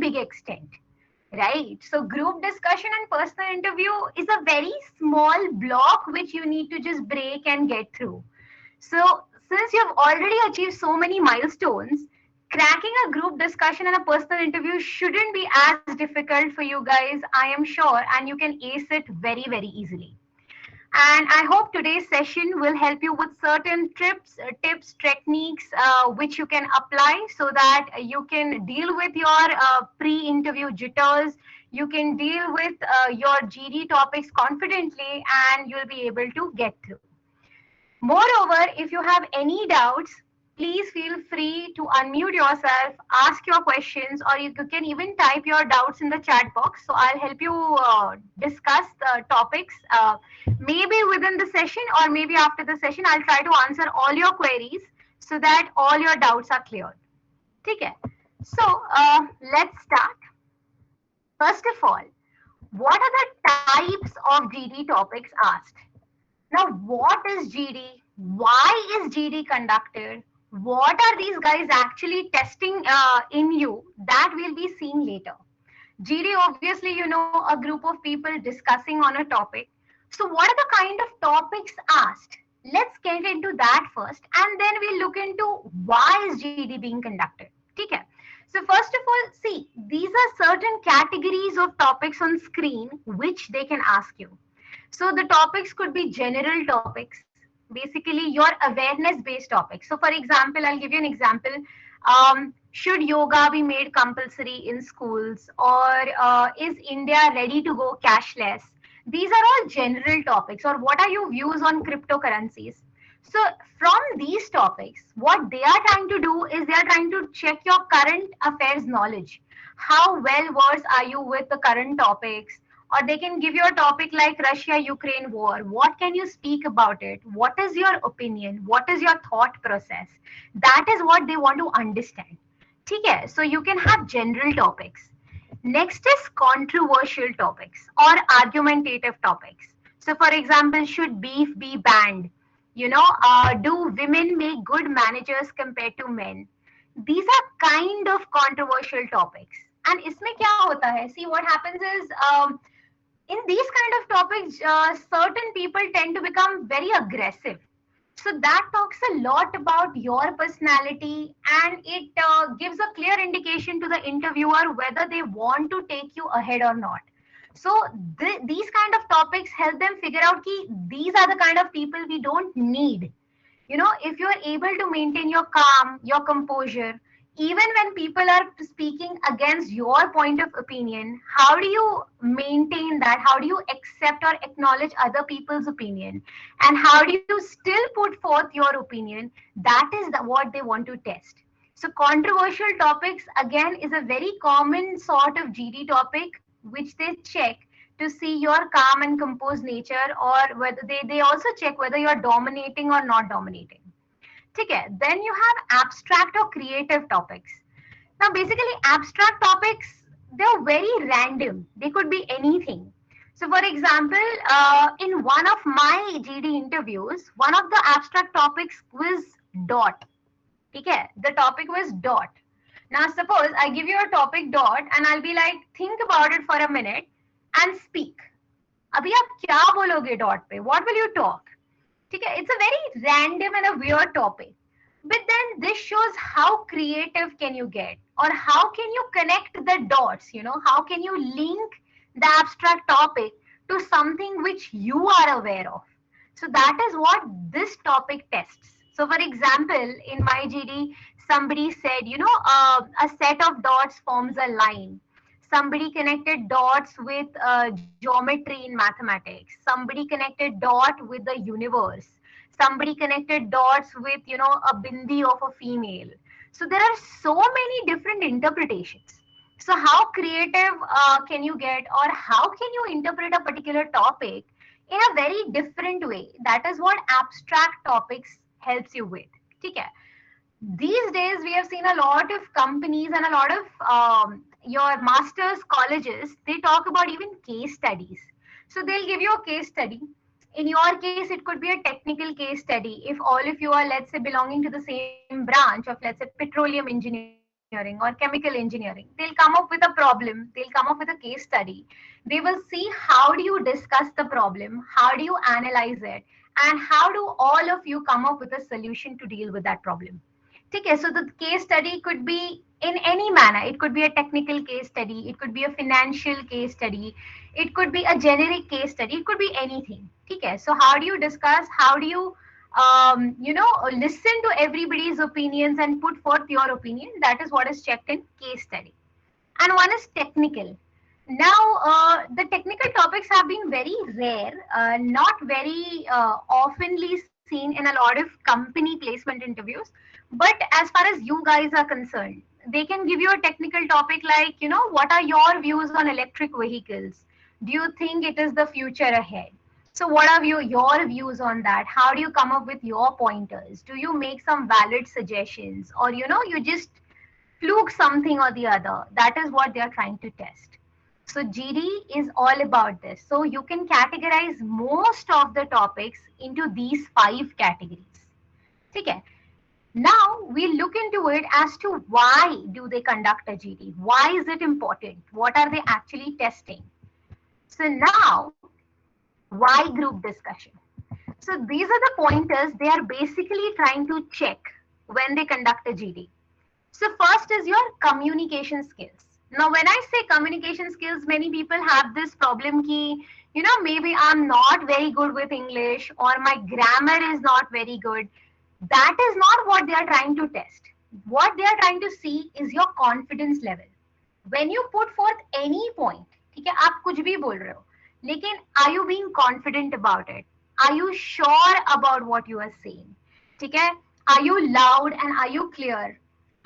big extent, right? So group discussion and personal interview is a very small block which you need to just break and get through. So since you've already achieved so many milestones, cracking a group discussion and a personal interview shouldn't be as difficult for you guys, I am sure, and you can ace it very, very easily. And I hope today's session will help you with certain tips, techniques which you can apply so that you can deal with your pre-interview jitters. You can deal with your GD topics confidently, and you'll be able to get through. Moreover, if you have any doubts, please feel free to unmute yourself, ask your questions, or you can even type your doubts in the chat box. So I'll help you discuss the topics, maybe within the session or maybe after the session. I'll try to answer all your queries so that all your doubts are cleared. Okay. So let's start. First of all, what are the types of GD topics asked? Now, what is GD? Why is GD conducted? What are these guys actually testing in you? That we'll be seeing later. GD, obviously, a group of people discussing on a topic. So, what are the kind of topics asked? Let's get into that first, and then we'll look into why is GD being conducted. Okay. So, first of all, see, these are certain categories of topics on screen which they can ask you. So the topics could be general topics, basically your awareness based topics. So for example, I'll give you an example. Should yoga be made compulsory in schools, or is India ready to go cashless? These are all general topics. Or what are your views on cryptocurrencies? So from these topics, what they are trying to do is they are trying to check your current affairs knowledge. How well versed are you with the current topics? Or they can give you a topic like Russia Ukraine war. What can you speak about it? What is your opinion? What is your thought process? That is what they want to understand. Okay, so you can have general topics. Next is controversial topics or argumentative topics. So for example, should beef be banned? Do women make good managers compared to men? These are kind of controversial topics. And इसमें क्या होता है? See, what happens is in these kind of topics, certain people tend to become very aggressive. So that talks a lot about your personality, and it gives a clear indication to the interviewer whether they want to take you ahead or not. So these kind of topics help them figure out ki these are the kind of people we don't need. If you're able to maintain your calm, your composure, even when people are speaking against your point of opinion, how do you maintain that? How do you accept or acknowledge other people's opinion? And how do you still put forth your opinion? That is what they want to test. So controversial topics, again, is a very common sort of GD topic, which they check to see your calm and composed nature, or whether they also check whether you're dominating or not dominating. Okay, then you have abstract or creative topics. Now, basically, abstract topics, they're very random. They could be anything. So, for example, in one of my GD interviews, one of the abstract topics was dot. Okay, the topic was dot. Now, suppose I give you a topic dot, and I'll be like, think about it for a minute and speak. अभी आप क्या बोलोगे dot पे? What will you talk? Okay, it's a very random and a weird topic. But then this shows how creative can you get, or how can you connect the dots, how can you link the abstract topic to something which you are aware of. So that is what this topic tests. So for example, in my GD, somebody said, a set of dots forms a line. Somebody connected dots with geometry in mathematics. Somebody connected dot with the universe. Somebody connected dots with, a bindi of a female. So there are so many different interpretations. So how creative can you get, or how can you interpret a particular topic in a very different way? That is what abstract topics helps you with. Okay. These days, we have seen a lot of companies and a lot of your master's colleges, they talk about even case studies. So they'll give you a case study. In your case, it could be a technical case study. If all of you are, let's say, belonging to the same branch of, let's say, petroleum engineering, engineering or chemical engineering. They'll come up with a problem, they'll come up with a case study. They will see how do you discuss the problem, how do you analyze it, and how do all of you come up with a solution to deal with that problem. Okay, so the case study could be in any manner. It could be a technical case study, it could be a financial case study, it could be a generic case study, it could be anything. Okay, so how do you discuss? How do you, listen to everybody's opinions and put forth your opinion? That is what is checked in case study. And one is technical. Now, the technical topics have been very rare, not very oftenly seen in a lot of company placement interviews. But as far as you guys are concerned, they can give you a technical topic like, what are your views on electric vehicles? Do you think it is the future ahead? So, what are your views on that? How do you come up with your pointers? Do you make some valid suggestions? Or, you just fluke something or the other? That is what they are trying to test. So GD is all about this. So you can categorize most of the topics into these five categories. Okay. Now we look into it as to why do they conduct a GD? Why is it important? What are they actually testing? So now, why group discussion? So these are the pointers they are basically trying to check when they conduct a GD. So first is your communication skills. Now, when I say communication skills, many people have this problem key, maybe I'm not very good with English or my grammar is not very good. That is not what they are trying to test. What they are trying to see is your confidence level. When you put forth any point, ठीक है, आप कुछ भी बोल रहे हो, लेकिन are you being confident about it? Are you sure about what you are saying? ठीक है, are you loud and are you clear?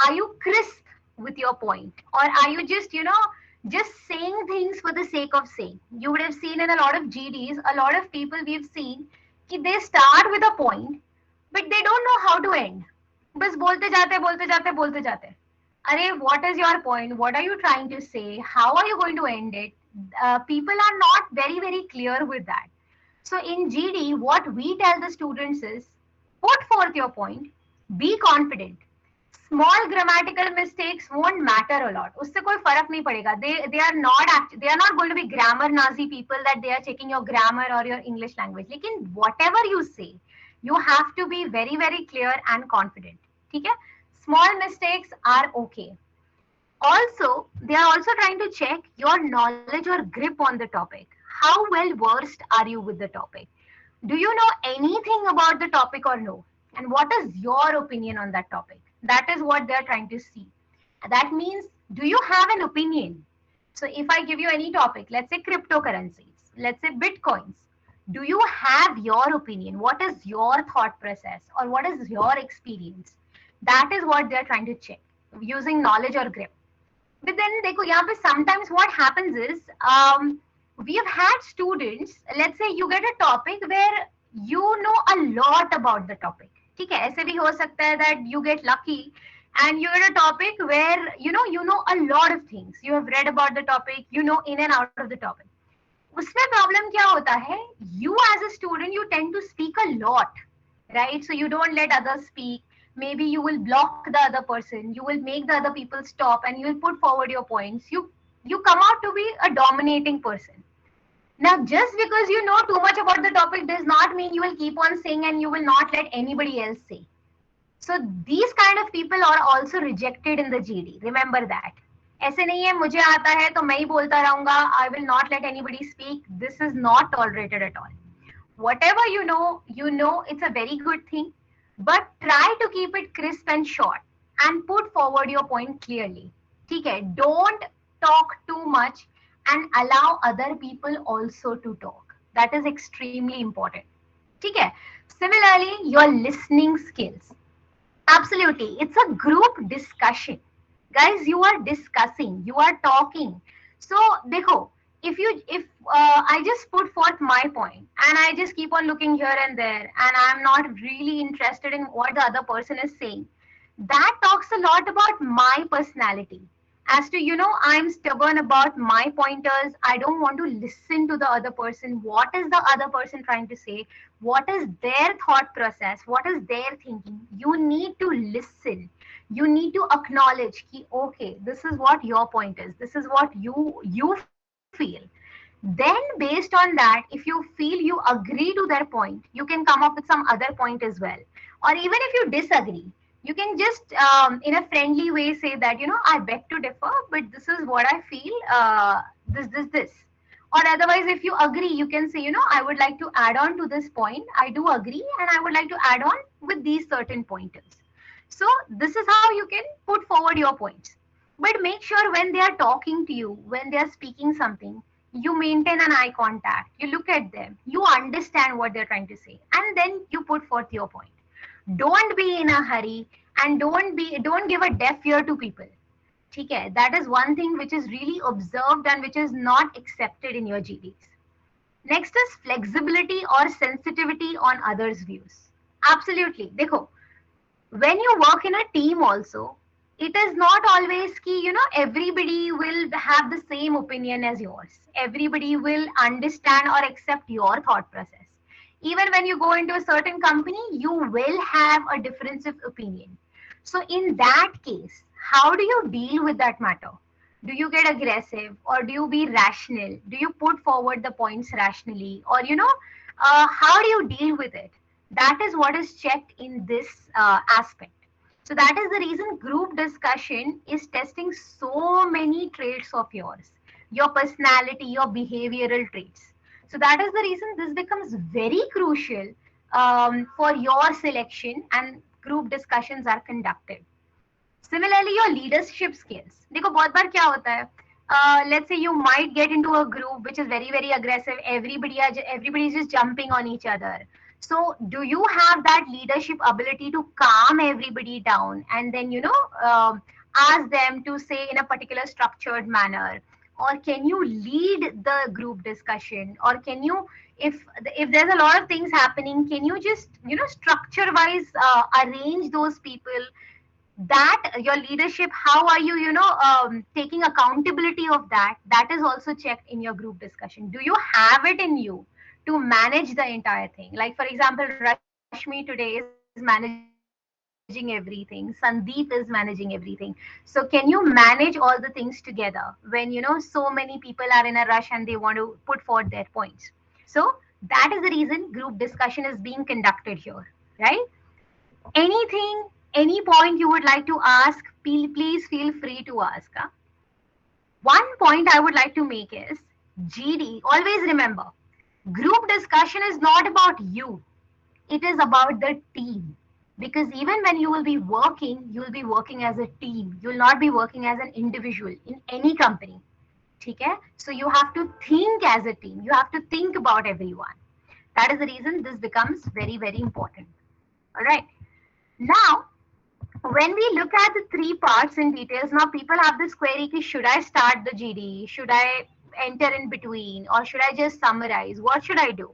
Are you crisp with your point, or are you just just saying things for the sake of saying? You would have seen in a lot of GDs, a lot of people we've seen कि they start with a point but they don't know how to end. बस बोलते जाते बोलते जाते बोलते जाते. अरे, what is your point? What are you trying to say? How are you going to end it? People are not very very clear with that. So in GD, what we tell the students is, put forth your point, be confident. Small grammatical mistakes won't matter a lot. उससे कोई फर्क नहीं पड़ेगा. They are not going to be grammar Nazi people that they are checking your grammar or your English language. लेकिन whatever you say, you have to be very very clear and confident. ठीक है? Small mistakes are okay. Also, they are also trying to check your knowledge or grip on the topic. How well versed are you with the topic? Do you know anything about the topic or no? And what is your opinion on that topic? That is what they are trying to see. That means, do you have an opinion? So if I give you any topic, let's say cryptocurrencies, let's say bitcoins, do you have your opinion? What is your thought process or what is your experience? That is what they are trying to check using knowledge or grip. But then देखो यहाँ पे sometimes what happens is, we have had students, let's say you get a topic where you know a lot about the topic. ठीक है, ऐसे भी हो सकता है that you get lucky and you get a topic where you know a lot of things. You have read about the topic, you know in and out of the topic. उसमें problem क्या होता है? You as a student, you tend to speak a lot, right? So you don't let others speak. Maybe you will block the other person, you will make the other people stop and you will put forward your points. You come out to be a dominating person. Now, just because you know too much about the topic does not mean you will keep on saying and you will not let anybody else say. So these kind of people are also rejected in the GD. Remember that. ऐसे नहीं है मुझे आता है तो मैं ही बोलता रहूंगा, I will not let anybody speak. This is not tolerated at all. Whatever you know it's a very good thing, but try to keep it crisp and short and put forward your point clearly. ठीक है? Don't talk too much and allow other people also to talk. That is extremely important. ठीक है? Similarly, your listening skills. Absolutely. It's a group discussion. Guys, you are discussing, you are talking. So, dekho, if I just put forth my point and I just keep on looking here and there and I'm not really interested in what the other person is saying, that talks a lot about my personality. As to, I'm stubborn about my pointers. I don't want to listen to the other person. What is the other person trying to say? What is their thought process? What is their thinking? You need to listen. You need to acknowledge ki, okay, this is what your point is, this is what you feel. Then based on that, if you feel you agree to their point, you can come up with some other point as well. Or even if you disagree, you can just in a friendly way say that, I beg to differ, but this is what I feel, this. Or otherwise, if you agree, you can say, I would like to add on to this point, I do agree, and I would like to add on with these certain pointers. So this is how you can put forward your points. But make sure when they are talking to you, when they are speaking something, you maintain an eye contact, you look at them, you understand what they're trying to say, and then you put forth your point. Don't be in a hurry, and don't give a deaf ear to people. Okay, that is one thing which is really observed and which is not accepted in your GDs. Next is flexibility or sensitivity on others' views. Absolutely. Dekho, when you work in a team also, it is not always key, everybody will have the same opinion as yours. Everybody will understand or accept your thought process. Even when you go into a certain company, you will have a difference of opinion. So in that case, how do you deal with that matter? Do you get aggressive, or do you be rational? Do you put forward the points rationally, or how do you deal with it? That is what is checked in this aspect. So that is the reason group discussion is testing so many traits of yours, your personality, your behavioral traits. So that is the reason this becomes very crucial for your selection, and group discussions are conducted. Similarly, your leadership skills. देखो बहुत बार क्या होता है, let's say you might get into a group which is very very aggressive. Everybody is just jumping on each other. So do you have that leadership ability to calm everybody down, and then ask them to say in a particular structured manner? Or can you lead the group discussion? Or can you, if there's a lot of things happening, can you just structure wise arrange those people? That your leadership, how are you taking accountability of that? That is also checked in your group discussion. Do you have it in you to manage the entire thing? Like for example, Rashmi today is managing everything, Sandeep is managing everything. So can you manage all the things together when so many people are in a rush and they want to put forward their points? So that is the reason group discussion is being conducted here, right? Anything, any point you would like to ask, please feel free to ask. One point I would like to make is, GD, always remember, group discussion is not about you, it is about the team. Because even when you will be working as a team. You will not be working as an individual in any company. Okay? So you have to think as a team. You have to think about everyone. That is the reason this becomes very, very important. All right. Now, when we look at the three parts in details, now people have this query: ki, should I start the GD? Should I enter in between? Or should I just summarize? What should I do?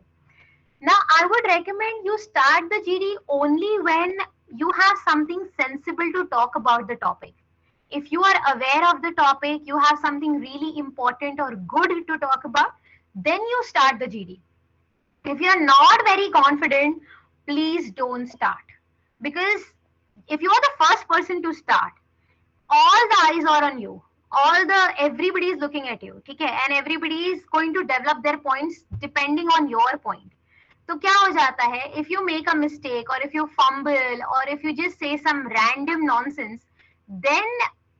Now, I would recommend you start the GD only when you have something sensible to talk about the topic. If you are aware of the topic, you have something really important or good to talk about, then you start the GD. If you are not very confident, please don't start. Because if you are the first person to start, all the eyes are on you. Everybody is looking at you, okay? And everybody is going to develop their points depending on your point. तो क्या हो जाता है, if you make a mistake, or if you fumble, or if you just say some random nonsense, then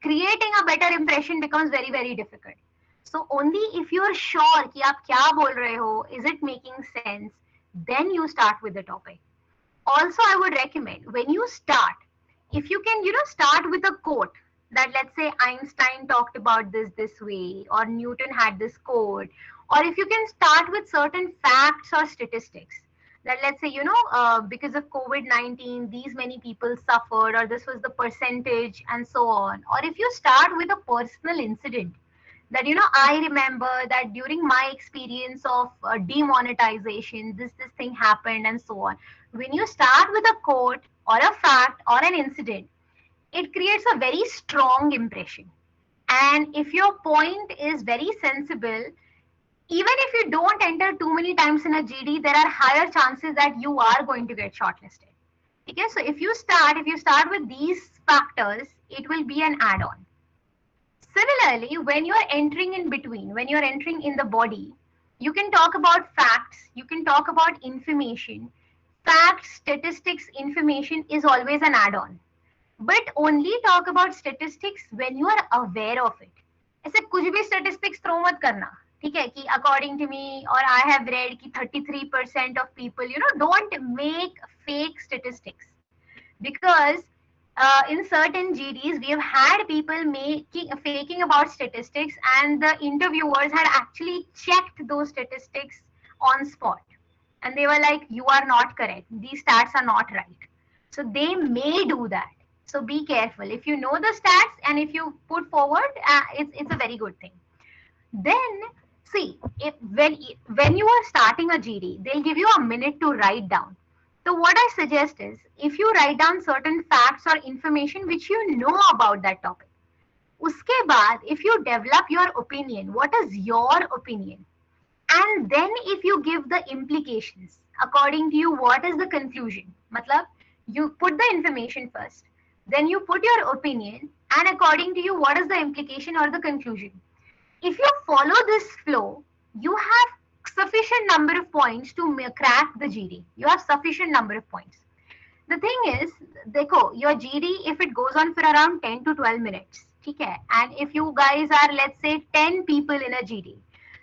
creating a better impression becomes very very difficult. So only if you are sure कि आप क्या बोल रहे हो, is it making sense, then you start with the topic. Also, I would recommend, when you start, if you can start with a quote, that let's say Einstein talked about this way, or Newton had this quote. Or if you can start with certain facts or statistics, that let's say because of COVID-19 these many people suffered, or this was the percentage, and so on. Or if you start with a personal incident, that I remember that during my experience of demonetization, this thing happened, and so on. When you start with a quote or a fact or an incident, it creates a very strong impression. And if your point is very sensible, even if you don't enter too many times in a GD, there are higher chances that you are going to get shortlisted. Okay, so if you start with these factors, it will be an add-on. Similarly, when you're entering in between, when you're entering in the body, you can talk about facts, you can talk about information. Facts, statistics, information is always an add-on. But only talk about statistics when you are aware of it. ऐसे कुछ भी statistics throw मत करना. ठीक है कि according to me or I have read कि 33% of people, don't make fake statistics because in certain GDs, we have had people faking about statistics, and the interviewers had actually checked those statistics on spot, and they were like, "You are not correct. These stats are not right." So they may do that. So be careful. If you know the stats and if you put forward, it's a very good thing. Then see, if when you are starting a GD, they'll give you a minute to write down. So what I suggest is if you write down certain facts or information which you know about that topic, uske baad, if you develop your opinion, what is your opinion? And then if you give the implications, according to you, what is the conclusion? Matlab, you put the information first, then you put your opinion, and according to you, what is the implication or the conclusion? If you follow this flow, you have sufficient number of points to crack the GD. You have sufficient number of points. The thing is, देखो, your GD, if it goes on for around 10 to 12 minutes, ठीक है? And if you guys are, let's say, 10 people in a GD,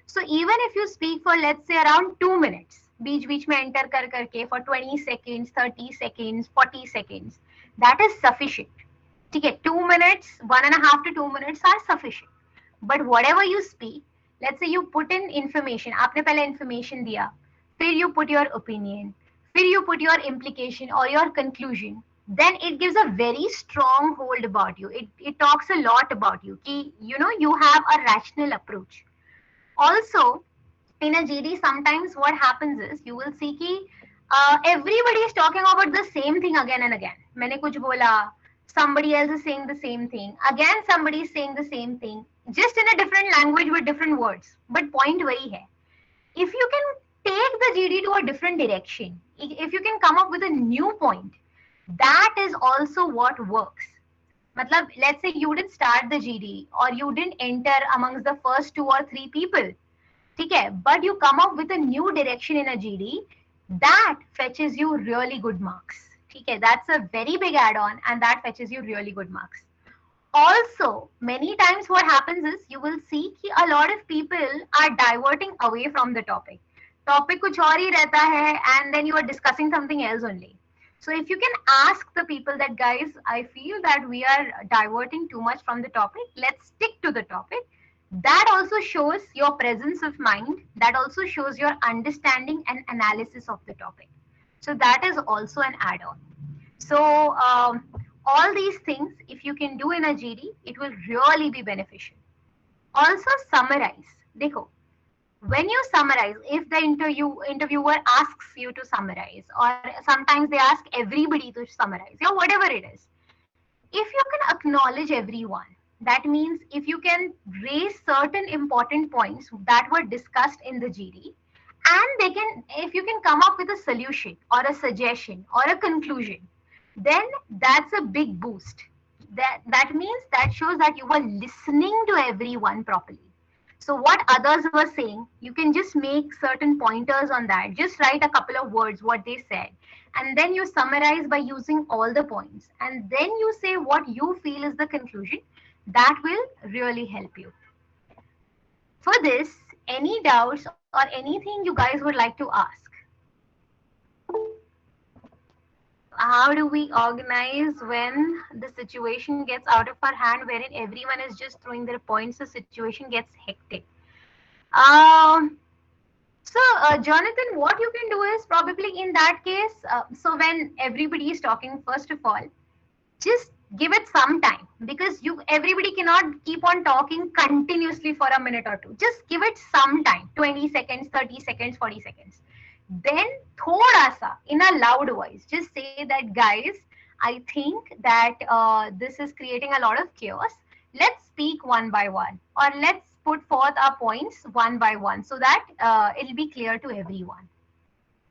so even if you speak for, let's say, around 2 minutes, बीच बीच में enter कर करके for 20 seconds, 30 seconds, 40 seconds, that is sufficient. ठीक है? 2 minutes, 1.5 to 2 minutes are sufficient. But whatever you speak, let's say you put in information, आपने पहले information दिया, फिर you put your opinion, फिर you put your implication or your conclusion, then it gives a very strong hold about you. It talks a lot about you. Ki, you have a rational approach. Also, in a GD, sometimes what happens is you will see ki everybody is talking about the same thing again and again. मैंने कुछ बोला, somebody else is saying the same thing. Again, somebody is saying the same thing, just in a different language with different words. But point वही है. If you can take the GD to a different direction, if you can come up with a new point, that is also what works. Matlab, let's say you didn't start the GD or you didn't enter amongst the first 2 or 3 people. Okay, but you come up with a new direction in a GD, that fetches you really good marks. Okay, that's a very big add-on and that fetches you really good marks. Also, many times what happens is you will see that a lot of people are diverting away from the topic. Topic kuch aur hi rehta hai and then you are discussing something else only. So if you can ask the people that, guys, I feel that we are diverting too much from the topic, let's stick to the topic. That also shows your presence of mind. That also shows your understanding and analysis of the topic. So that is also an add-on. So all these things, if you can do in a GD, it will really be beneficial. Also summarize. Dekho, when you summarize, if the interviewer asks you to summarize, or sometimes they ask everybody to summarize, whatever it is, if you can acknowledge everyone, that means if you can raise certain important points that were discussed in the GD, and if you can come up with a solution or a suggestion or a conclusion, then that's a big boost. That means that shows that you were listening to everyone properly. So what others were saying, you can just make certain pointers on that. Just write a couple of words, what they said. And then you summarize by using all the points. And then you say what you feel is the conclusion. That will really help you. For this, any doubts or anything you guys would like to ask? How do we organize when the situation gets out of our hand, wherein everyone is just throwing their points, the situation gets hectic? Jonathan, what you can do is probably in that case, so when everybody is talking, first of all, just give it some time, because everybody cannot keep on talking continuously for a minute or two. Just give it some time, 20 seconds, 30 seconds, 40 seconds. Then thoda sa in a loud voice, just say that, guys, I think that this is creating a lot of chaos. Let's speak one by one, or let's put forth our points one by one, so that it'll be clear to everyone.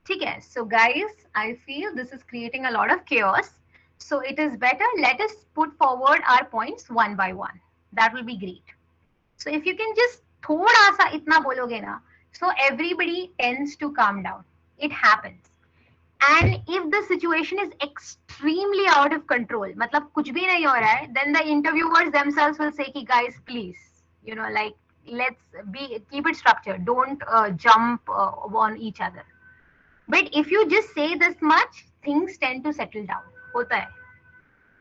ठीक है. So guys, I feel this is creating a lot of chaos. So it is better let us put forward our points one by one. That will be great. So if you can just थोड़ा सा इतना बोलोगे ना, so everybody tends to calm down. It happens. And if the situation is extremely out of control, मतलब कुछ भी नहीं हो रहा है, then the interviewers themselves will say कि guys please, like let's be keep it structured. Don't jump on each other. But if you just say this much, things tend to settle down. होता है.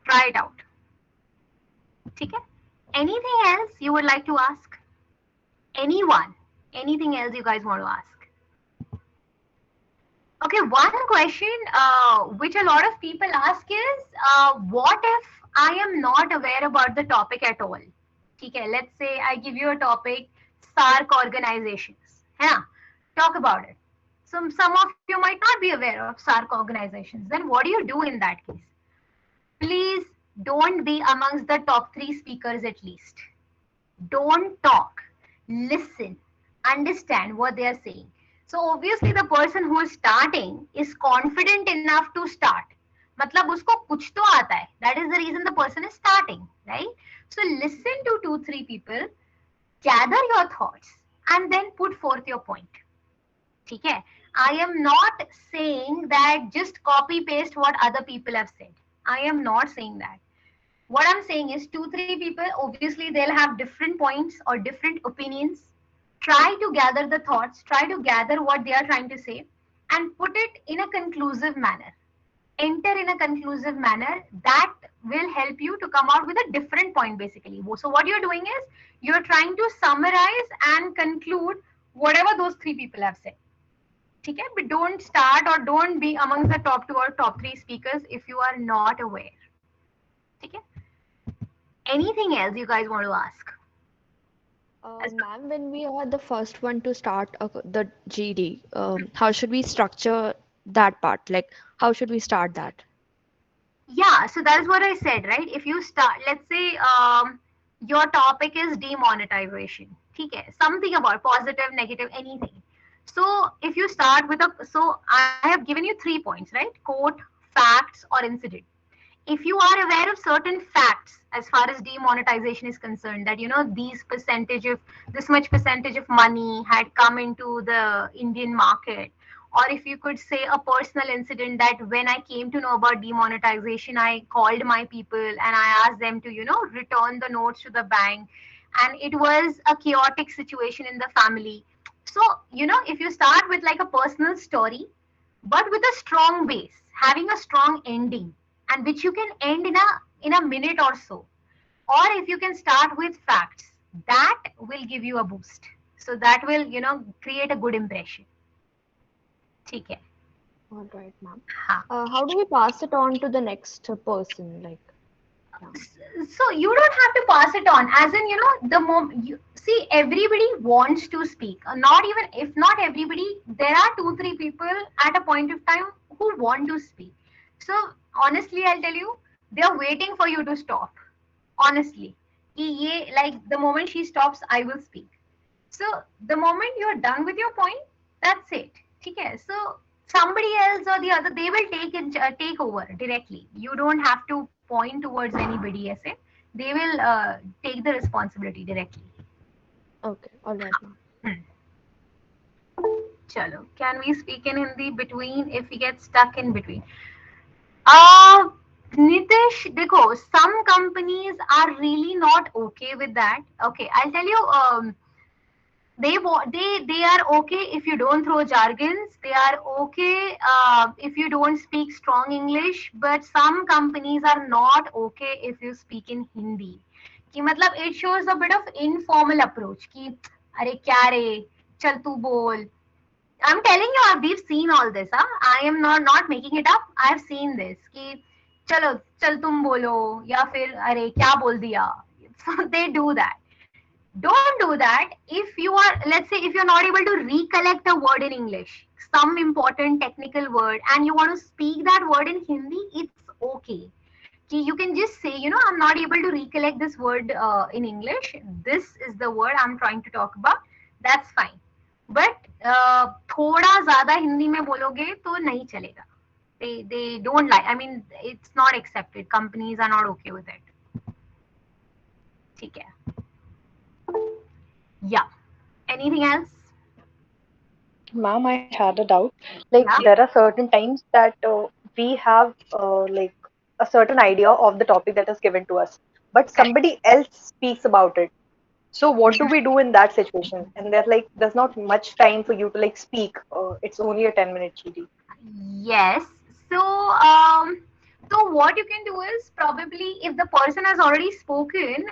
Try it out. ठीक है? Anything else you would like to ask? Anyone? Anything else you guys want to ask? Okay, one question which a lot of people ask is, what if I am not aware about the topic at all? Okay, let's say I give you a topic, SARC organizations. Yeah, talk about it. Some of you might not be aware of SARC organizations. Then what do you do in that case? Please don't be amongst the top three speakers at least. Don't talk, listen, understand what they are saying. So obviously the person who is starting is confident enough to start. मतलब उसको कुछ तो आता है. That is the reason the person is starting, right? So listen to 2-3 people, gather your thoughts, and then put forth your point. ठीक है? I am not saying that just copy paste what other people have said. I am not saying that. What I'm saying is 2-3 people, obviously they'll have different points or different opinions. Try to gather the thoughts, try to gather what they are trying to say, and put it in a conclusive manner. Enter in a conclusive manner that will help you to come out with a different point basically. So what you're doing is you're trying to summarize and conclude whatever those 3 people have said. Okay? But don't start or don't be amongst the top 2 or top 3 speakers if you are not aware. Okay? Anything else you guys want to ask? Ma'am, when we are the first one to start the GD, how should we structure that part? Like, how should we start that? Yeah, so that's what I said, right? If you start, let's say your topic is demonetization. Okay, something about positive, negative, anything. So if you start with so I have given you 3 points, right? Quote, facts, or incident. If you are aware of certain facts as far as demonetization is concerned, that this much percentage of money had come into the Indian market, or if you could say a personal incident that when I came to know about demonetization, I called my people and I asked them to return the notes to the bank, and it was a chaotic situation in the family. So if you start with like a personal story but with a strong base, having a strong ending, and which you can end in a minute or so, or if you can start with facts, that will give you a boost. So that will create a good impression. ठीक है. All right, ma'am. हाँ. How do we pass it on to the next person? Like, yeah. So you don't have to pass it on, as in the moment you see everybody wants to speak. Not even, if not everybody, there are 2-3 people at a point of time who want to speak. So honestly I'll tell you, they are waiting for you to stop. Honestly, कि ये, like the moment she stops I will speak. So the moment you're done with your point, that's it. ठीक है? So somebody else or the other, they will take over directly. You don't have to point towards anybody ऐसे. They will take the responsibility directly. Okay, all right, ma'am. चलो, can we speak in Hindi between if we get stuck in between? Uh, Nitish, देखो, some companies are really not okay with that. Okay, I'll tell you. They are okay if you don't throw jargons. They are okay if you don't speak strong English. But some companies are not okay if you speak in Hindi. कि मतलब it shows a bit of informal approach कि अरे क्या रे, चल तू बोल. I'm telling you, we've seen all this. I am not making it up. I've seen this कि चलो चल तुम बोलो, या फिर अरे क्या बोल दिया. So they do that. Don't do that. If you are, let's say, if you're not able to recollect a word in English, some important technical word, and you want to speak that word in Hindi, it's okay. You can just say, I'm not able to recollect this word in English. This is the word I'm trying to talk about. That's fine. But थोड़ा ज्यादा हिंदी में बोलोगे तो नहीं चलेगा. They don't like, I mean, it's not accepted. Companies are not okay with it. ठीक है. Yeah. Anything else? Ma'am, I had a doubt. Like, Yeah. there are certain times that we have like a certain idea of the topic that is given to us, but Correct. somebody else speaks about it. So what do we do in that situation? And there's like there's not much time for you to like speak. It's only a 10-minute GD. Yes. So, so what you can do is, probably if the person has already spoken,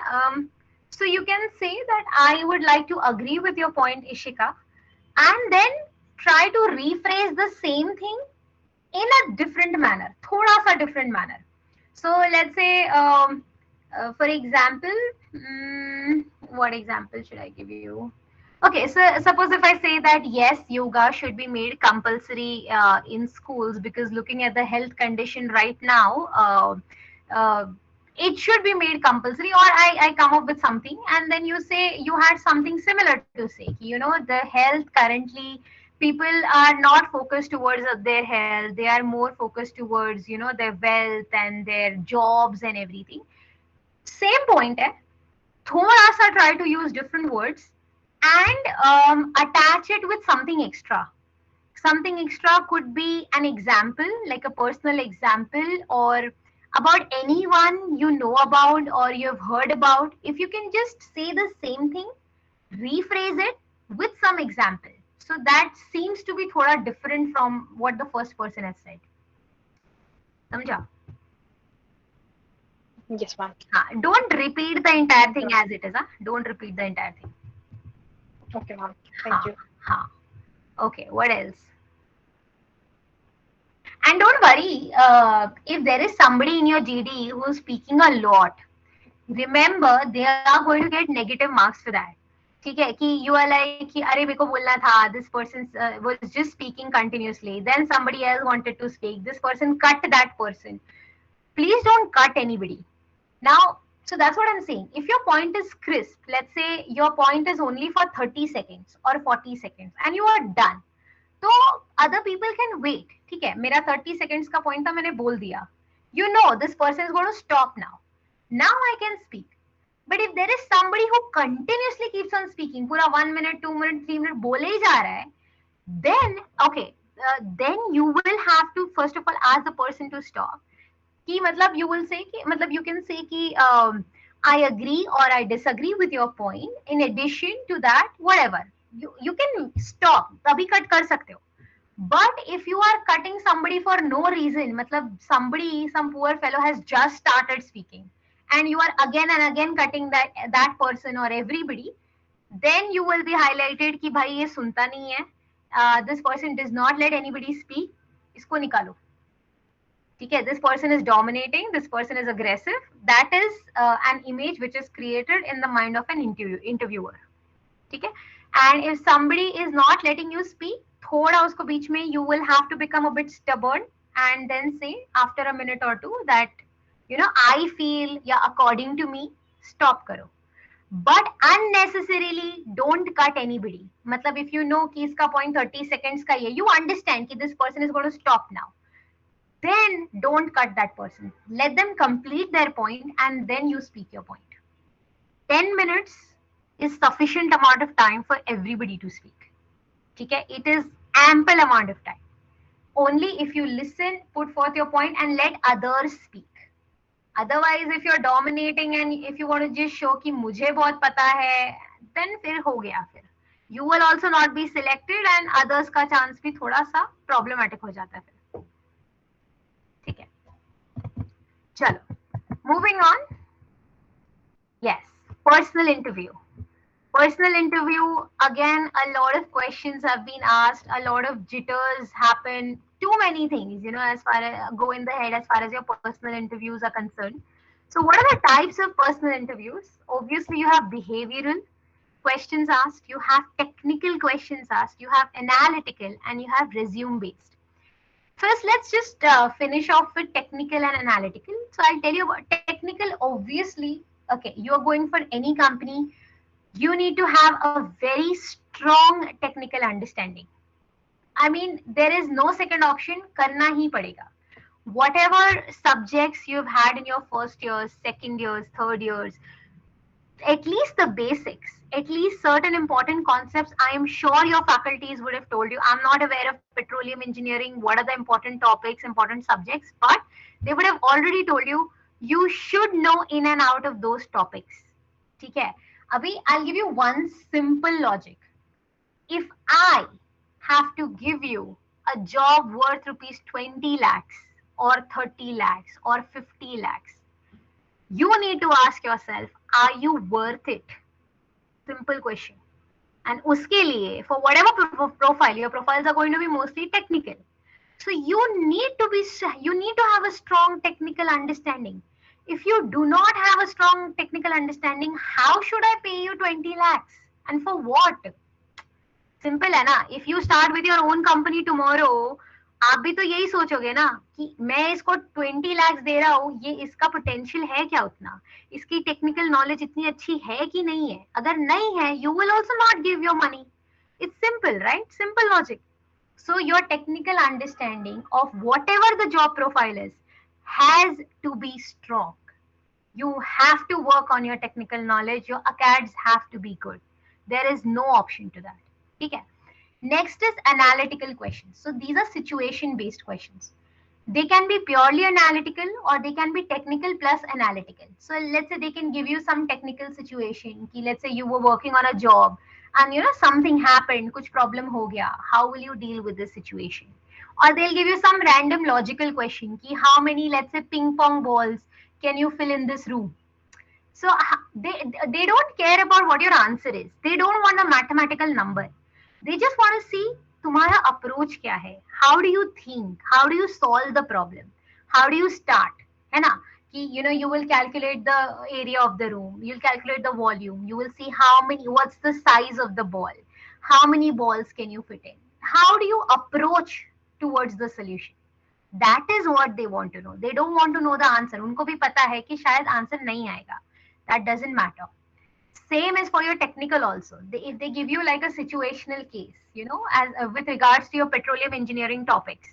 so you can say that I would like to agree with your point, Ishika, and then try to rephrase the same thing in a different manner, thoda sa different manner. So let's say, for example, what example should I give you? Okay, so suppose if I say that yes, yoga should be made compulsory in schools, because looking at the health condition right now, uh, it should be made compulsory, or I come up with something, and then you say you had something similar to say. The health currently, people are not focused towards their health. They are more focused towards, their wealth and their jobs and everything. Same point है. थोड़ा सा try to use different words, and attach it with something extra. Something extra could be an example, like a personal example, or about anyone you know about or you've heard about. If you can just say the same thing, rephrase it with some example, so that seems to be thoda different from what the first person has said. समझा? Yes, ma'am. हाँ, don't repeat the entire thing as it is. Huh? Don't repeat the entire thing. Okay, ma'am. Thank हाँ, you. हाँ. Okay, what else? And don't worry, if there is somebody in your GD who is speaking a lot, remember they are going to get negative marks for that. ठीक है कि you are like कि अरे मेरे को बोलना था, this person was just speaking continuously, then somebody else wanted to speak, this person cut that person. Please don't cut anybody. Now, so that's what I'm saying. If your point is crisp, let's say your point is only for 30 seconds or 40 seconds and you are done, तो other people can wait. ठीक है, मेरा 30 seconds का point था, मैंने बोल दिया. This person is going to stop now. Now I can speak. But if there is somebody who continuously keeps on speaking, पूरा 1 minute, 2 minute, 3 minute बोले ही जा रहा है, then okay, then you will have to first of all ask the person to stop. कि मतलब you will say कि मतलब you can say कि I agree or I disagree with your point. In addition to that, whatever, you can stop. तभी cut कर सकते हो. But if you are cutting somebody for no reason, matlab somebody, some poor fellow has just started speaking, and you are again and again cutting that person or everybody, then you will be highlighted कि भाई ये सुनता नहीं है, this person does not let anybody speak, इसको निकालो. ठीक है, this person is dominating, this person is aggressive. That is an image which is created in the mind of an interviewer. ठीक है. And if somebody is not letting you speak, थोड़ा उसको बीच में, you will have to become a bit stubborn and then say after a minute or two that I feel, yeah, according to me, stop करो. But unnecessarily don't cut anybody. मतलब if you know कि इसका point 30 seconds का ये, you understand कि this person is going to stop now, then don't cut that person. Let them complete their point and then you speak your point. 10 minutes is sufficient amount of time for everybody to speak. Okay? It is ample amount of time. Only if you listen, put forth your point and let others speak. Otherwise, if you're dominating and if you want to just show कि मुझे बहुत पता है, then फिर हो गया फिर. You will also not be selected and others का chance भी थोड़ा सा problematic हो जाता है फिर. ठीक है. चलो. Moving on. Yes. Personal interview. Personal interview, again, a lot of questions have been asked, a lot of jitters happen, too many things, as far as go in the head as far as your personal interviews are concerned. So, what are the types of personal interviews? Obviously, you have behavioral questions asked, you have technical questions asked, you have analytical, and you have resume based. First, let's just finish off with technical and analytical. So, I'll tell you about technical. Obviously, okay, you are going for any company, you need to have a very strong technical understanding. I mean, there is no second option, karna hi padega. Whatever subjects you've had in your first years, second years, third years, at least the basics, at least certain important concepts, I am sure your faculties would have told you. I'm not aware of petroleum engineering, what are the important topics, important subjects, but they would have already told you, you should know in and out of those topics. Okay? Abhi, I'll give you one simple logic. If I have to give you a job worth rupees 20 lakhs or 30 lakhs or 50 lakhs, you need to ask yourself, are you worth it? Simple question. And uske liye, for whatever profile, your profiles are going to be mostly technical. So you need to have a strong technical understanding. If you do not have a strong technical understanding, how should I pay you 20 lakhs? And for what? Simple है ना. If you start with your own company tomorrow, आप भी तो यही सोचोगे ना कि मैं इसको 20 lakhs दे रहा हूँ, ये इसका पोटेंशियल है क्या उतना, इसकी टेक्निकल नॉलेज इतनी अच्छी है कि नहीं है. अगर नहीं है, you will also not give your money. It's simple, right? Simple logic. So your technical understanding of whatever the job profile is has to be strong. You have to work on your technical knowledge. Your acads have to be good. There is no option to that. Okay. Next is analytical questions. So these are situation based questions. They can be purely analytical or they can be technical plus analytical. So let's say they can give you some technical situation. Ki let's say you were working on a job and something happened, kuch problem ho gaya. How will you deal with this situation? Or they'll give you some random logical question. Ki how many, let's say, ping pong balls can you fill in this room? So they don't care about what your answer is. They don't want a mathematical number. They just want to see तुम्हारा approach क्या है. How do you think? How do you solve the problem? How do you start? है ना? कि you will calculate the area of the room. You'll calculate the volume. You will see what's the size of the ball. How many balls can you fit in? How do you approach towards the solution? That is what they want to know. They don't want to know the answer. उनको भी पता है कि शायद answer नहीं आएगा. That doesn't matter. Same is for your technical also. If they give you like a situational case, as with regards to your petroleum engineering topics,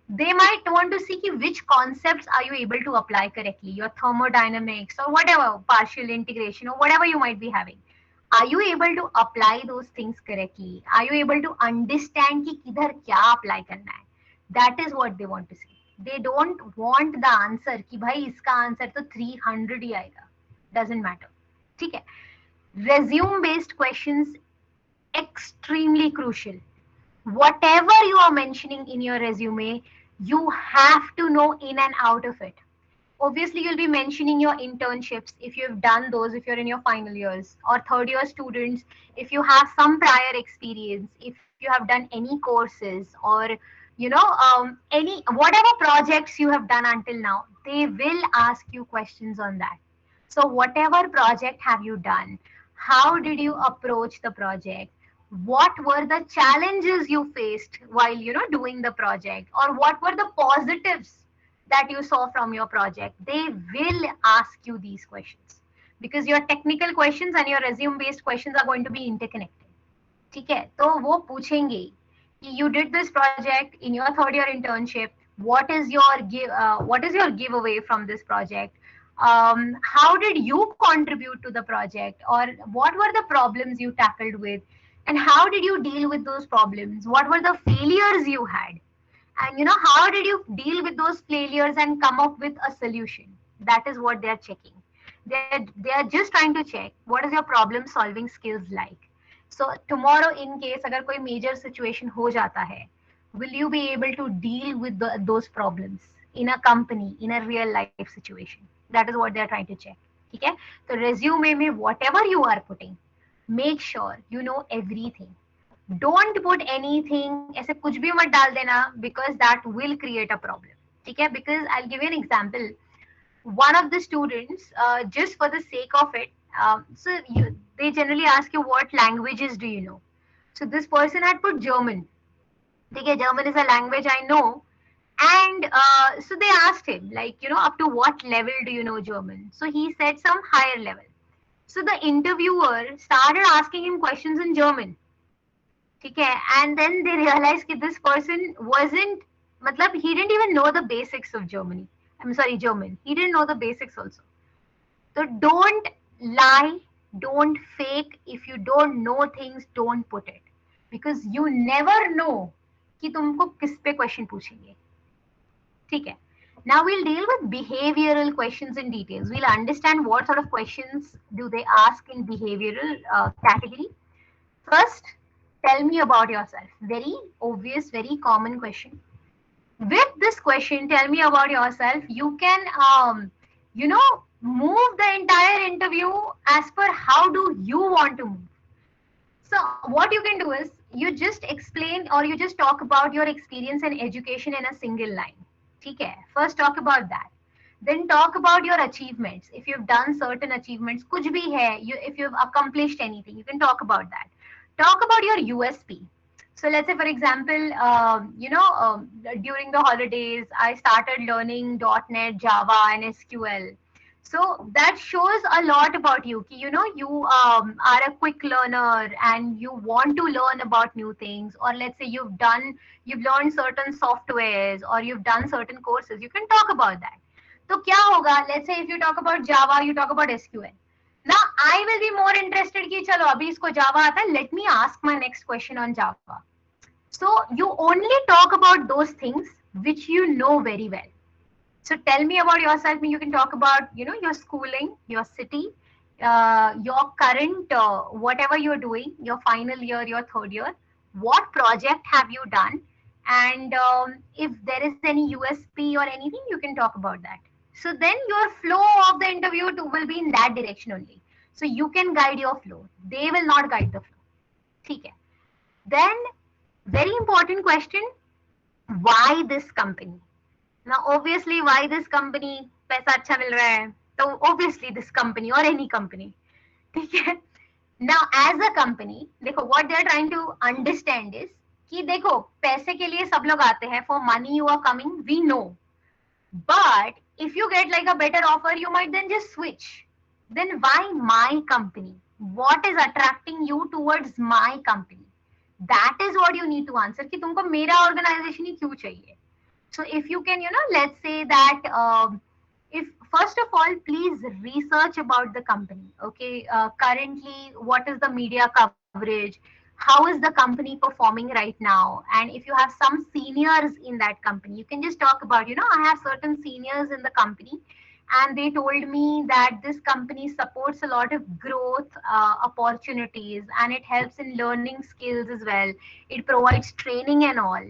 they might want to see which concepts are you able to apply correctly, your thermodynamics or whatever, partial integration or whatever you might be having. Are you able to apply those things correctly? Are you able to understand कि किधर क्या apply करना है? That is what they want to see. They don't want the answer कि भाई इसका answer तो 300 ही आएगा. Doesn't matter. ठीक है. Resume based questions, extremely crucial. Whatever you are mentioning in your resume, you have to know in and out of it. Obviously you'll be mentioning your internships if you've done those, if you're in your final years, or third year students if you have some prior experience, if you have done any courses, or any whatever projects you have done until now, they will ask you questions on that. So whatever project have you done, how did you approach the project, what were the challenges you faced while doing the project, or what were the positives that you saw from your project. They will ask you these questions because your technical questions and your resume based questions are going to be interconnected. ठीक है, तो वो पूछेंगे कि you did this project in your third year internship. What is your giveaway from this project? How did you contribute to the project, or what were the problems you tackled with, and how did you deal with those problems? What were the failures you had? And how did you deal with those failures and come up with a solution? That is what they are checking. They are just trying to check what is your problem solving skills like. So tomorrow in case agar koi major situation ho jata hai, will you be able to deal with those problems in a company, in a real life situation? That is what they are trying to check. ठीक है? So resume में whatever you are putting, make sure you know everything. Don't put anything, ऐसे कुछ भी मत डाल देना, because that will create a problem. ठीक है? Because I'll give you an example. One of the students, just for the sake of it, they generally ask you what languages do you know. So this person had put German. ठीक है? German is a language I know. And so they asked him, like, up to what level do you know German? So he said some higher level. So the interviewer started asking him questions in German. ठीक है, and then they realized that this person wasn't, मतलब he didn't even know the basics of Germany. I'm sorry, German. He didn't know the basics also. So don't lie, don't fake. If you don't know things, don't put it. Because you never know कि तुमको किस पे question पूछेंगे. ठीक है. Now we'll deal with behavioral questions in details. We'll understand what sort of questions do they ask in behavioral category. First, tell me about yourself. Very obvious, very common question. With this question, tell me about yourself, you can, you know, move the entire interview as per how do you want to move. So what you can do is you just explain or you just talk about your experience and education in a single line. Okay, first talk about that. Then talk about your achievements. If you've done certain achievements, kuch bhi hai, if you've accomplished anything, you can talk about that. Talk about your USP. So let's say, for example, during the holidays, I started learning .NET, Java, and SQL. So that shows a lot about you. You know, you are a quick learner and you want to learn about new things. Or let's say you've learned certain softwares or you've done certain courses. You can talk about that. So क्या होगा? Let's say if you talk about Java, you talk about SQL. Now I will be more interested कि चलो अभी इसको Java आता है. Let me ask my next question on Java. So you only talk about those things which you know very well. So tell me about yourself. You can talk about, you know, your schooling, your city, your current, whatever you're doing, your final year, your third year. What project have you done? And if there is any USP or anything, you can talk about that. So then your flow of the interview will be in that direction only. So you can guide your flow. They will not guide the flow. ठीक है. Then, very important question, why this company? Now, obviously, why this company? पैसा अच्छा मिल रहा है, तो obviously this company or any company. ठीक है. Now, as a company, देखो what they are trying to understand is कि देखो पैसे के लिए सब लोग आते हैं, for money you are coming, we know. But if you get like a better offer, you might then just switch. Then why my company? What is attracting you towards my company? That is what you need to answer कि तुमको मेरा organization ही क्यों चाहिए. So if you can, you know, let's say that if first of all, please research about the company. Okay, currently, what is the media coverage? How is the company performing right now? And if you have some seniors in that company, you can just talk about, you know, I have certain seniors in the company, and they told me that this company supports a lot of growth opportunities, and it helps in learning skills as well. It provides training and all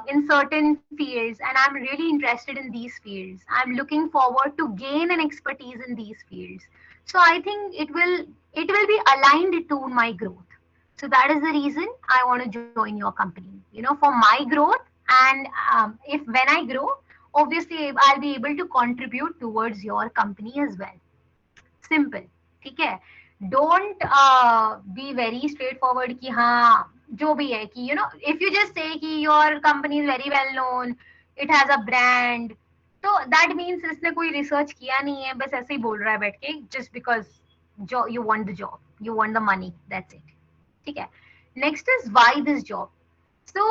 in certain fields, and I'm really interested in these fields. I'm looking forward to gain an expertise in these fields. So I think it will be aligned to my growth. So that is the reason I want to join your company, you know, for my growth. And if when I grow, obviously I'll be able to contribute towards your company as well. Simple. ठीक है. Don't be very straightforward कि हाँ जो भी है कि, you know, if you just say कि your company is very well known, it has a brand, तो that means इसने कोई research किया नहीं है, बस ऐसे ही बोल रहा है बैठ के, just because you want the job, you want the money, that's it. ठीक है. Next is why this job. So,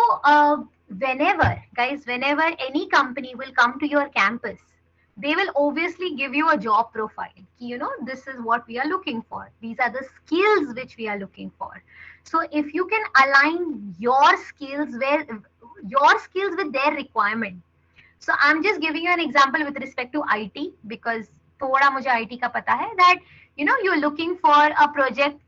whenever any company will come to your campus, they will obviously give you a job profile. You know, this is what we are looking for. These are the skills which we are looking for. So, if you can align your skills with their requirement. So I'm just giving you an example with respect to IT because थोड़ा मुझे IT का पता है that, you know, you're looking for a project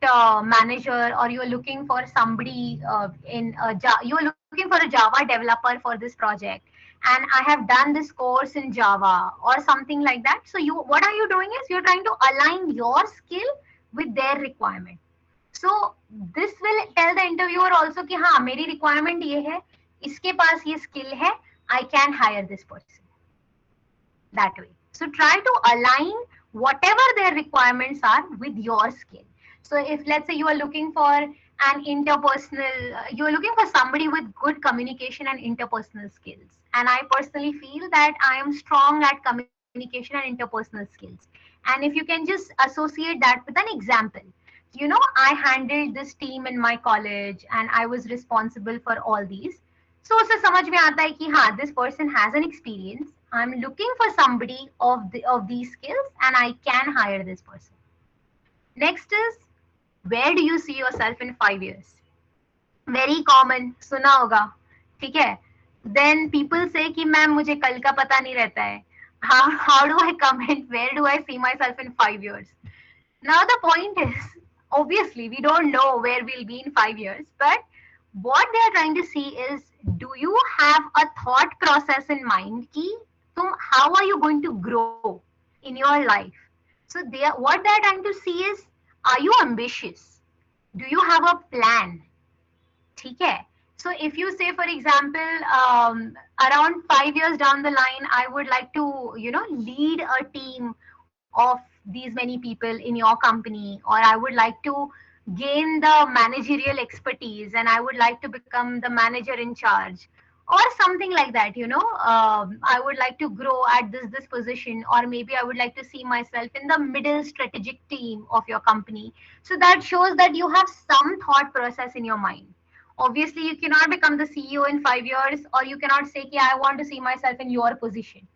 manager, or you're looking for somebody you're looking for a Java developer for this project, and I have done this course in Java or something like that. So you what are you doing is you're trying to align your skill with their requirement. So this will tell the interviewer also कि हाँ मेरी requirement ये है, इसके पास ये skill है, I can hire this person that way. So try to align whatever their requirements are with your skill. So if let's say you are looking for an interpersonal, you are looking for somebody with good communication and interpersonal skills. And I personally feel that I am strong at communication and interpersonal skills. And if you can just associate that with an example. I handled this team in my college and I was responsible for all these. So उसे समझ में आता है कि हाँ, this person has an experience. I'm looking for somebody of these skills and I can hire this person. Next is, where do you see yourself in 5 years? Very common, सुना होगा, ठीक है. Then people say कि ma'am मुझे कल का पता नहीं रहता है. How do I comment where do I see myself in 5 years? Now the point is, obviously we don't know where we'll be in 5 years, but what they are trying to see is, do you have a thought process in mind ki how are you going to grow in your life? So what they are trying to see is, are you ambitious? Do you have a plan? ठीक है. So if you say, for example, around 5 years down the line, I would like to, lead a team of these many people in your company, or I would like to gain the managerial expertise and I would like to become the manager in charge, or something like that. I would like to grow at this position, or maybe I would like to see myself in the middle strategic team of your company. So that shows that you have some thought process in your mind. Obviously you cannot become the CEO in 5 years, or you cannot say कि I want to see myself in your position.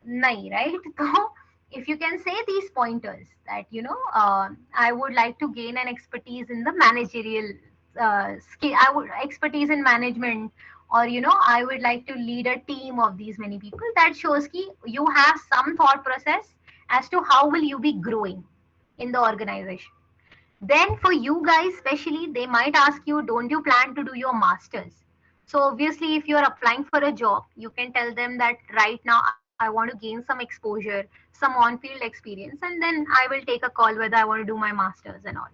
Nahi, right? So if you can say these pointers that I would like to gain an expertise in the managerial skill, I would expertise in management, or I would like to lead a team of these many people. That shows ki you have some thought process as to how will you be growing in the organization. Then for you guys, especially, they might ask you, don't you plan to do your masters? So obviously, if you're applying for a job, you can tell them that right now I want to gain some exposure, some on-field experience, and then I will take a call whether I want to do my masters and all.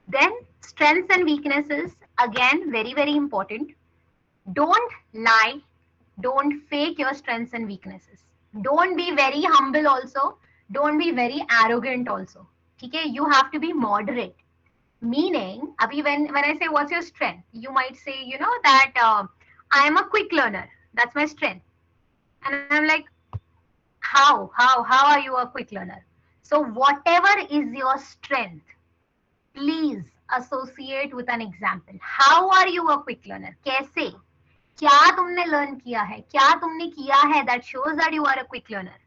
Then strengths and weaknesses, again, very, very important. Don't lie. Don't fake your strengths and weaknesses. Don't be very humble also. Don't be very arrogant also. Okay, you have to be moderate. Meaning, abhi when I say what's your strength, you might say, that I am a quick learner. That's my strength. And I'm like, how are you a quick learner? So whatever is your strength, please associate with an example. How are you a quick learner? कैसे? क्या तुमने learn किया है? क्या तुमने किया है that shows that you are a quick learner?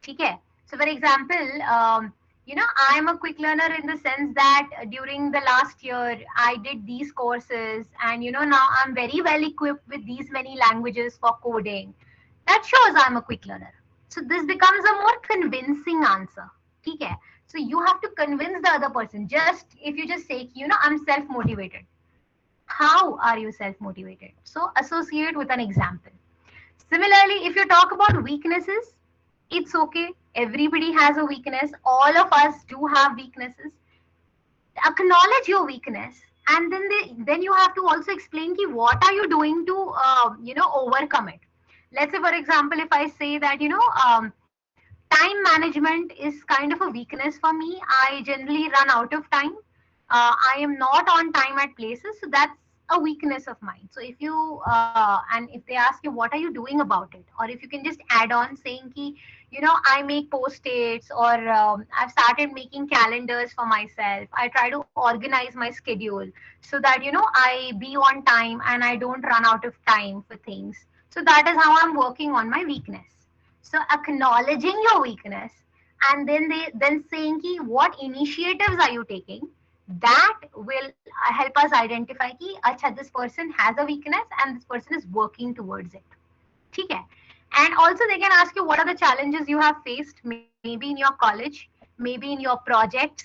ठीक है. So for example, I am a quick learner in the sense that during the last year I did these courses, and now I'm very well equipped with these many languages for coding. That shows I'm a quick learner. So this becomes a more convincing answer. ठीक है. So you have to convince the other person. Just if you just say, I'm self motivated. How are you self motivated? So associate with an example. Similarly, if you talk about weaknesses, it's okay. Everybody has a weakness. All of us do have weaknesses. Acknowledge your weakness, and then you have to also explain ki what are you doing to overcome it. Let's say, for example, if I say that time management is kind of a weakness for me. I generally run out of time. I am not on time at places, so that's a weakness of mine. So if you and if they ask you what are you doing about it, or if you can just add on saying ki I make post-its, or I've started making calendars for myself. I try to organize my schedule so that I be on time and I don't run out of time for things. So that is how I'm working on my weakness. So acknowledging your weakness, and then saying ki what initiatives are you taking, that will help us identify ki acha this person has a weakness and this person is working towards it. ठीक है. And also they can ask you what are the challenges you have faced, maybe in your college, maybe in your projects,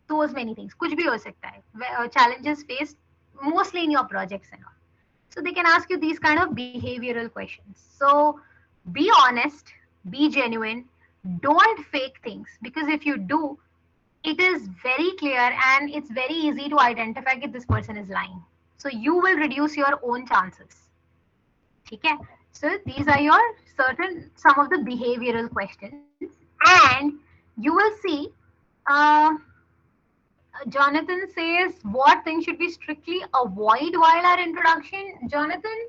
those many things. कुछ भी हो सकता है. Challenges faced mostly in your projects and all. So they can ask you these kind of behavioral questions. So be honest, be genuine, don't fake things, because if you do, it is very clear and it's very easy to identify if this person is lying. So you will reduce your own chances. Okay? So these are your some of the behavioral questions, and you will see. Uh, Jonathan says, what things should we strictly avoid while our introduction? Jonathan,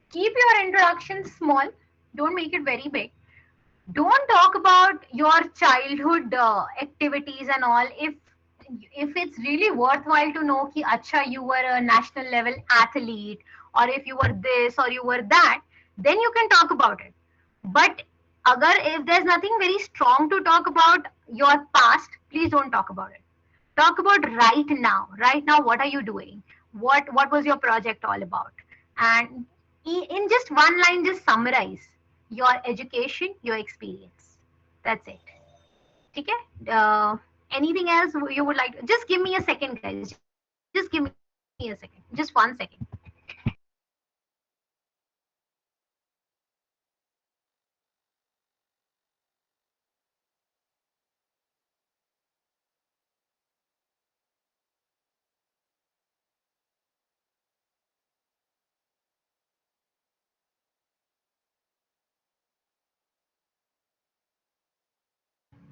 keep your introduction small. Don't make it very big. Don't talk about your childhood activities and all. If if it's really worthwhile to know ki acha you were a national level athlete, or if you were this or you were that, then you can talk about it. But agar if there's nothing very strong to talk about your past, please don't talk about it. Talk about right now. Right now, what are you doing? What was your project all about? And in just one line, just summarize your education, your experience. That's it. Okay. Anything else you would like to, just give me a second, guys, just give me a second, just 1 second.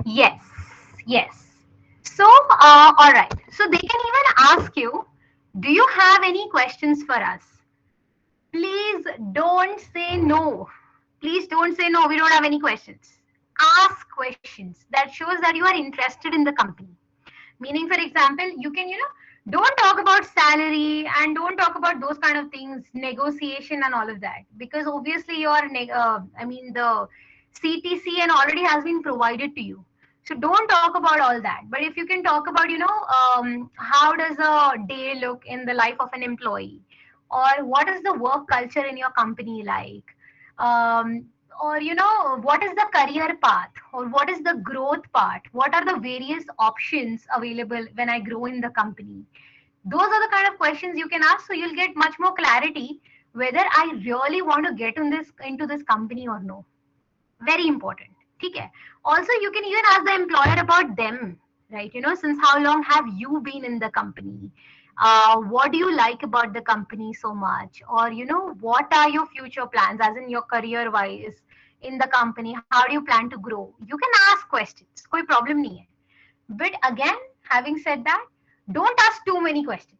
Yes, yes. So, all right. So they can even ask you, do you have any questions for us? Please don't say no. Please don't say no, we don't have any questions. Ask questions. That shows that you are interested in the company. Meaning, for example, you can, don't talk about salary and don't talk about those kind of things, negotiation and all of that, because obviously the CTC and already has been provided to you. So don't talk about all that. But if you can talk about, how does a day look in the life of an employee, or what is the work culture in your company like, um, or what is the career path, or what is the growth part, what are the various options available when I grow in the company. Those are the kind of questions you can ask, so you'll get much more clarity whether I really want to get in this into this company or no. Very important. Okay. Also, you can even ask the employer about them, right? Since how long have you been in the company? What do you like about the company so much? Or what are your future plans, as in your career wise, in the company? How do you plan to grow? You can ask questions, koi problem nahi hai. But again, having said that, don't ask too many questions.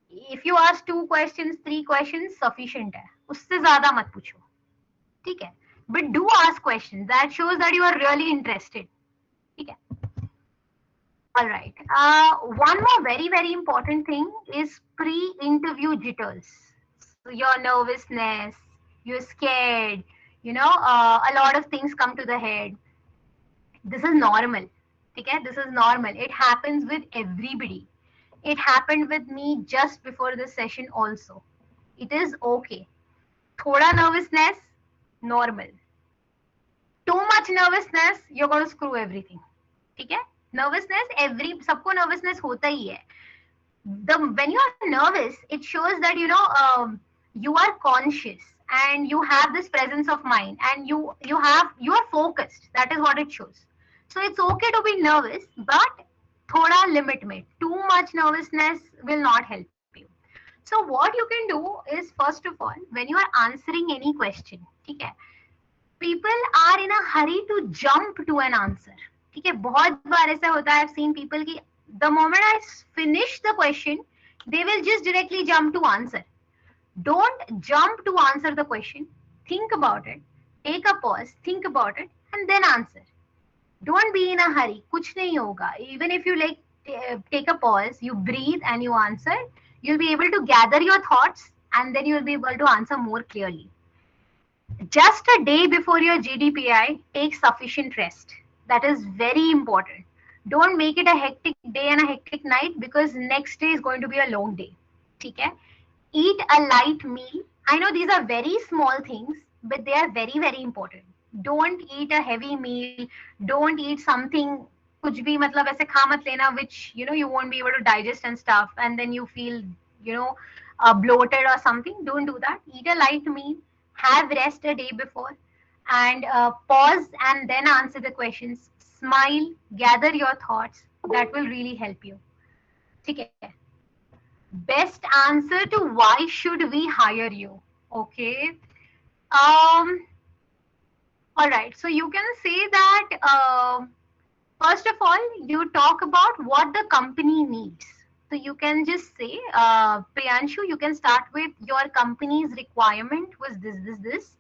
If you ask 2 questions, 3 questions, sufficient है. उससे ज़्यादा मत पूछो. ठीक है. But do ask questions. That shows that you are really interested. ठीक है. All right. One more very, very important thing is pre-interview jitters. So your nervousness, you're scared, a lot of things come to the head. This is normal. Okay? This is normal. It happens with everybody. It happened with me just before this session also. It is okay. Thoda nervousness, normal. Too much nervousness, you're going to screw everything. ठीक है. Nervousness, सबको nervousness होता ही है. When you are nervous, it shows that you are conscious and you have this presence of mind, and you are focused. That is what it shows. So it's okay to be nervous, but thoda limit में. Too much nervousness will not help you. So what you can do is, first of all, when you are answering any question, ठीक है, people are in a hurry to jump to an answer. ठीक है, बहुत बार ऐसा होता है. I've seen people की the moment I finish the question, they will just directly jump to answer. Don't jump to answer the question. Think about it. Take a pause. Think about it and then answer. Don't be in a hurry. कुछ नहीं होगा. Even if you take a pause, you breathe and you answer, you'll be able to gather your thoughts and then you'll be able to answer more clearly. Just a day before your GDPI, take sufficient rest. That is very important. Don't make it a hectic day and a hectic night, because next day is going to be a long day. Okay? Eat a light meal. I know these are very small things, but they are very, very important. Don't eat a heavy meal. Don't eat something कुछ भी मतलब ऐसे खा मत लेना which you won't be able to digest and stuff, and then you feel you know bloated or something. Don't do that. Eat a light meal, have rest a day before, and pause and then answer the questions. Smile, gather your thoughts. That will really help you. ठीक है. Best answer to why should we hire you? Okay. Um. All right. So you can say that. First of all, you talk about what the company needs. So you can just say, Priyanshu, you can start with your company's requirement was this,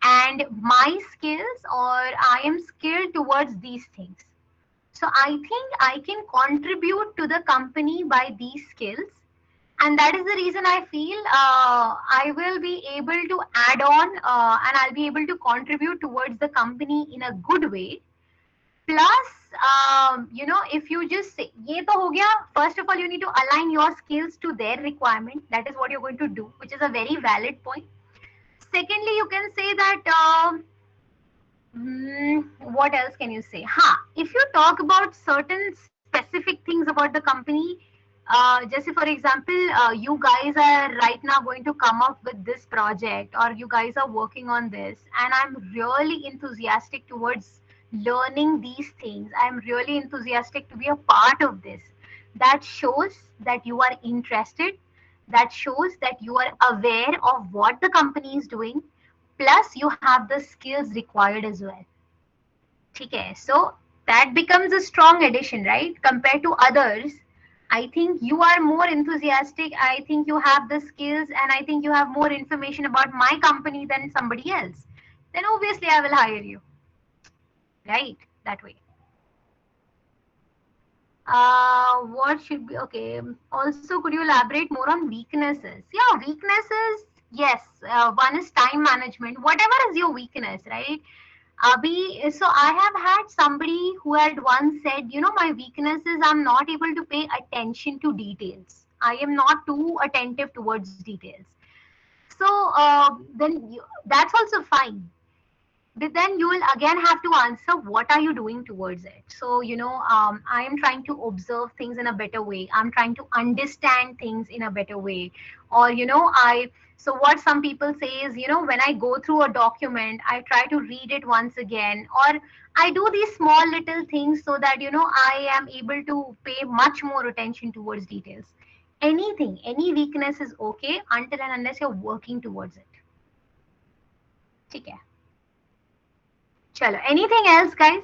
and my skills, or I am skilled towards these things. So I think I can contribute to the company by these skills, and that is the reason I feel I will be able to add on, and I'll be able to contribute towards the company in a good way. Plus, if you just say ye to ho gaya, first of all you need to align your skills to their requirement. That is what you're going to do, which is a very valid point. Secondly, you can say that what else can you say? If you talk about certain specific things about the company, just say for example, you guys are right now going to come up with this project, or you guys are working on this, and I'm really enthusiastic towards learning these things. I'm really enthusiastic to be a part of this. That shows that you are interested. That shows that you are aware of what the company is doing. Plus, you have the skills required as well. Okay, so that becomes a strong addition, right? Compared to others, I think you are more enthusiastic. I think you have the skills, and I think you have more information about my company than somebody else. Then obviously I will hire you, right? That way. What should be okay? Also, could you elaborate more on weaknesses? Yeah, weaknesses. Yes, one is time management. Whatever is your weakness, right? So I have had somebody who had once said, my weakness is I'm not able to pay attention to details. I am not too attentive towards details. So that's also fine. But then you will again have to answer what are you doing towards it. So I am trying to observe things in a better way. I'm trying to understand things in a better way. Or I so what some people say is, when I go through a document, I try to read it once again, or I do these small little things so that I am able to pay much more attention towards details. Anything, any weakness is okay until and unless you're working towards it. Okay. Chalo. Anything else, guys?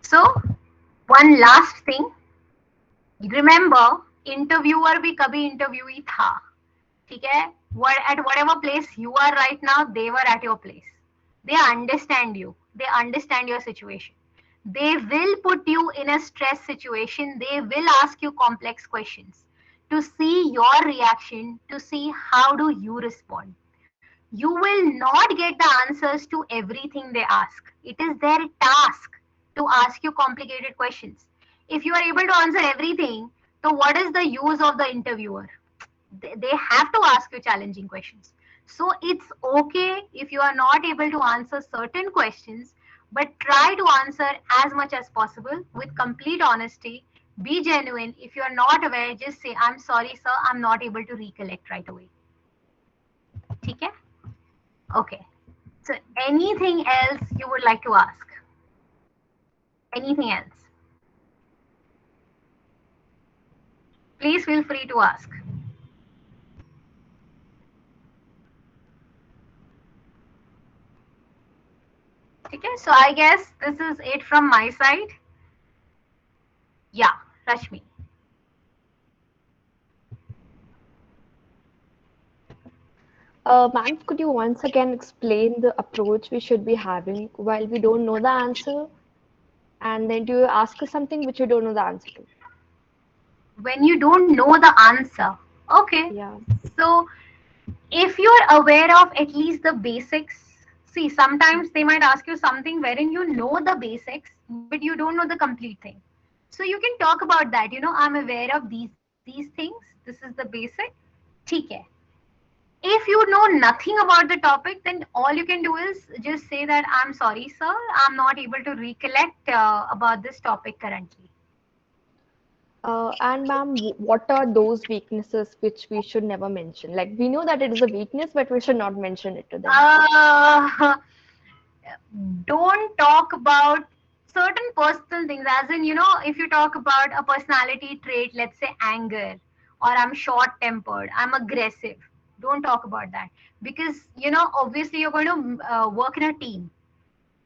So, one last thing. Remember, interviewer भी कभी interviewee था. ठीक है? At whatever place you are right now, they were at your place. They understand you. They understand your situation. They will put you in a stress situation. They will ask you complex questions to see your reaction, to see how do you respond. You will not get the answers to everything they ask. It is their task to ask you complicated questions. If you are able to answer everything, so what is the use of the interviewer? They have to ask you challenging questions. So it's okay if you are not able to answer certain questions, but try to answer as much as possible with complete honesty. Be genuine. If you are not aware, just say, I'm sorry, sir, I'm not able to recollect right away. Okay? Okay. So anything else you would like to ask? Anything else? Please feel free to ask. Okay, so I guess this is it from my side. Yeah, Rashmi. Ma'am, could you once again explain the approach we should be having while we don't know the answer? And then do you ask us something which you don't know the answer to? When you don't know the answer, okay. Yeah. So if you're aware of at least the basics, see, sometimes they might ask you something wherein you know the basics, but you don't know the complete thing. So you can talk about that. I'm aware of these things. This is the basic. ठीक है. If you know nothing about the topic, then all you can do is just say that I'm sorry, sir, I'm not able to recollect about this topic currently. And ma'am, what are those weaknesses which we should never mention? Like we know that it is a weakness, but we should not mention it to them. Uh, don't talk about certain personal things, as in, if you talk about a personality trait, let's say anger, or I'm short tempered, I'm aggressive, don't talk about that. Because obviously you're going to work in a team,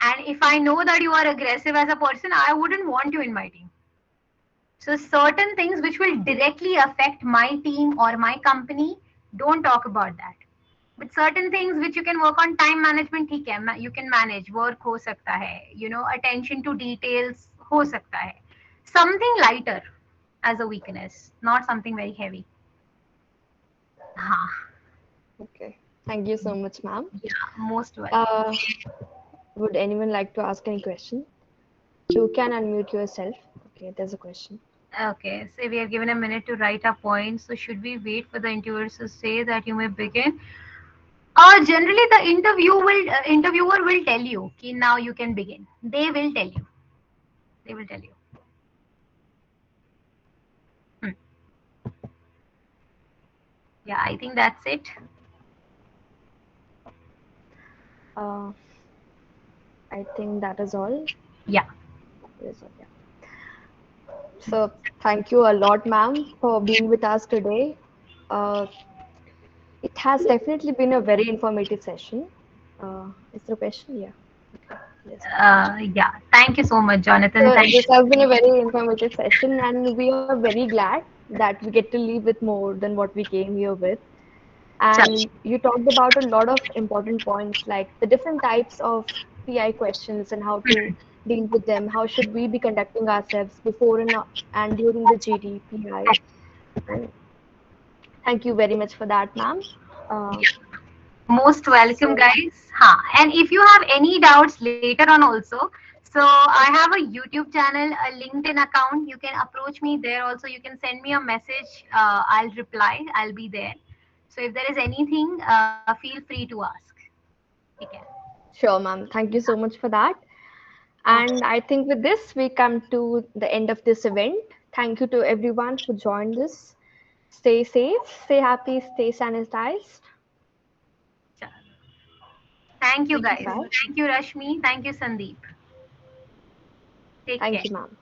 and if I know that you are aggressive as a person, I wouldn't want you in my team. So certain things which will directly affect my team or my company, don't talk about that. With certain things which you can work on, time management ठीक है, you can manage, work हो सकता है, attention to details हो सकता है. Something lighter as a weakness, not something very heavy. हाँ. Okay. Thank you so much, ma'am. Yeah, most welcome. Uh, would anyone like to ask any question? You can unmute yourself. Okay, there's a question. Okay, so we are given a minute to write our points. So should we wait for the interviewers to say that you may begin? Generally, the interviewer will tell you, "Ki now you can begin." They will tell you. They will tell you. Hmm. Yeah, I think that's it. Uh, I think that is all. Yeah. That is all, yeah. So thank you a lot, ma'am, for being with us today. Uh, it has definitely been a very informative session. Is there a question? Yeah. Okay. Yes, ma'am. Yeah. Thank you so much, Jonathan. So Thank this you. has been a very informative session, and we are very glad that we get to leave with more than what we came here with. And you talked about a lot of important points like the different types of PI questions and how to deal with them. How should we be conducting ourselves before and during the GD PI? And thank you very much for that, ma'am. Uh, Most welcome, so, guys. And if you have any doubts later on also, so I have a YouTube channel, a LinkedIn account. You can approach me there also. You can send me a message. I'll reply. I'll be there. So if there is anything, feel free to ask. Okay. sure, ma'am. Thank you so much for that. Okay. And I think with this, we come to the end of this event. Thank you to everyone who joined us. Stay safe, stay happy, stay sanitized. Thank you, Thank you guys. so Bye. much. Thank you, Rashmi. Thank you, Sandeep. Take Thank care. you, ma'am.